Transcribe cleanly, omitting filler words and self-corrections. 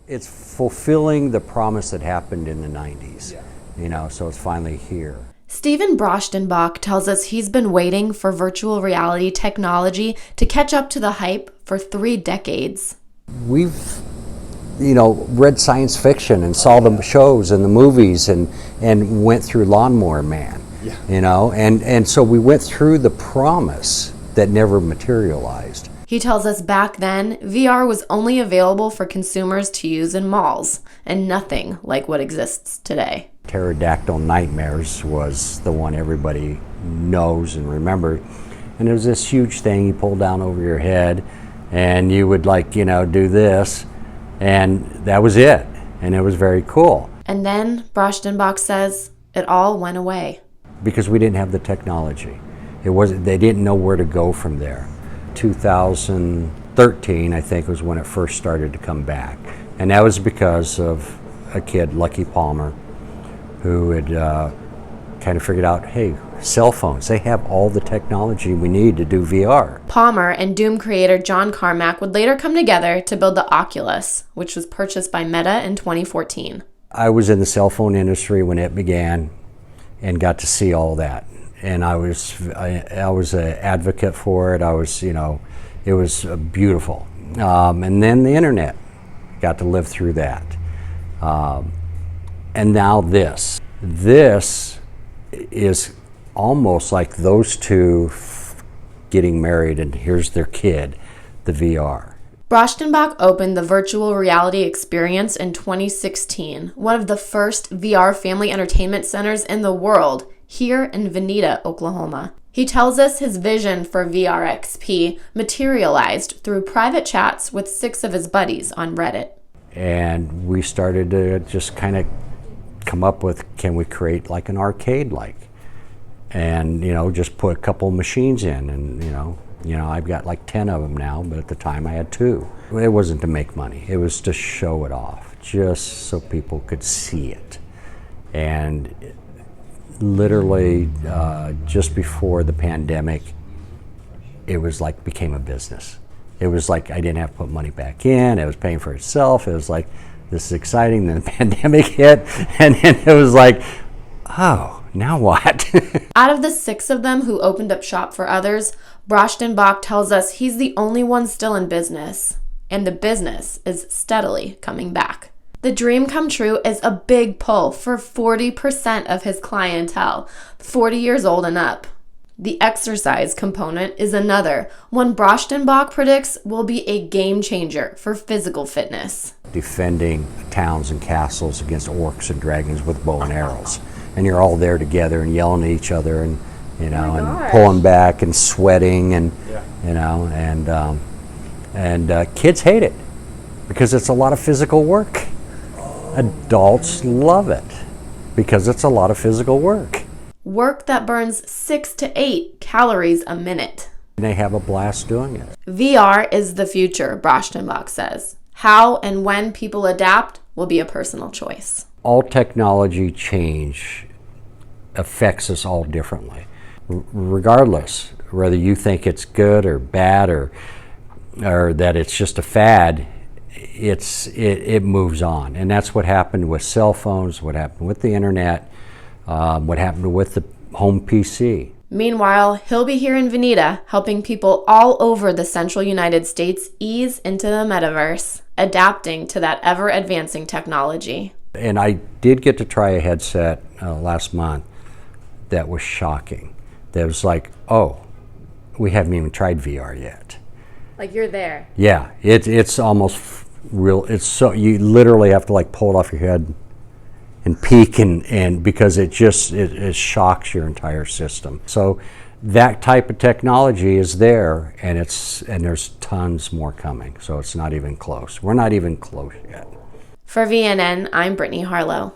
It's fulfilling the promise that happened in the 90s, so it's finally here. Stephen Brachtenbach tells us he's been waiting for virtual reality technology to catch up to the hype for 3 decades. We've, read science fiction and saw the shows and the movies and went through Lawnmower Man, and so we went through the promise that never materialized. He tells us back then, VR was only available for consumers to use in malls, and nothing like what exists today. Pterodactyl Nightmares was the one everybody knows and remembers. And it was this huge thing you pulled down over your head, and you would do this, and that was it. And it was very cool. And then, Brachtenbach says, it all went away. Because we didn't have the technology. They didn't know where to go from there. 2013, I think, was when it first started to come back. And that was because of a kid, Lucky Palmer, who had kind of figured out, hey, cell phones, they have all the technology we need to do VR. Palmer and Doom creator John Carmack would later come together to build the Oculus, which was purchased by Meta in 2014. I was in the cell phone industry when it began and got to see all that. And I was an advocate for it. It was beautiful. And then the internet, got to live through that. And now this. This is almost like those two getting married and here's their kid, the VR. Brachtenbach opened the virtual reality experience in 2016, one of the first VR family entertainment centers in the world, here in Veneta, Oklahoma. He tells us his vision for VRXP materialized through private chats with 6 of his buddies on Reddit. And we started to just kind of come up with, can we create like an arcade-like? And, just put a couple machines in and, I've got like 10 of them now, but at the time I had 2. It wasn't to make money. It was to show it off, just so people could see it. And literally just before the pandemic, it was like became a business. It was like I didn't have to put money back in. It was paying for itself. It was like, this is exciting. Then the pandemic hit, and then it was like, oh, now what? Out of the 6 of them who opened up shop for others, Brachtenbach tells us he's the only one still in business, and the business is steadily coming back. The dream come true is a big pull for 40% of his clientele, 40 years old and up. The exercise component is another, one Brachtenbach predicts will be a game changer for physical fitness. Defending towns and castles against orcs and dragons with bow and arrows. And you're all there together and yelling at each other and, and pulling back and sweating and, kids hate it because it's a lot of physical work. Adults love it because it's a lot of physical work. Work that burns 6 to 8 calories a minute. And they have a blast doing it. VR is the future, Brachtenbach says. How and when people adapt will be a personal choice. All technology change affects us all differently. Regardless, whether you think it's good or bad or that it's just a fad, it moves on. And that's what happened with cell phones, what happened with the internet, what happened with the home PC. Meanwhile, he'll be here in Veneta helping people all over the central United States ease into the metaverse, adapting to that ever-advancing technology. And I did get to try a headset last month that was shocking. That was like, oh, we haven't even tried VR yet. Like you're there. Yeah, it's almost real. It's so, you literally have to like pull it off your head and peek and because it shocks your entire system. So that type of technology is there, and there's tons more coming. So it's not even close. We're not even close yet. For VNN, I'm Brittany Harlow.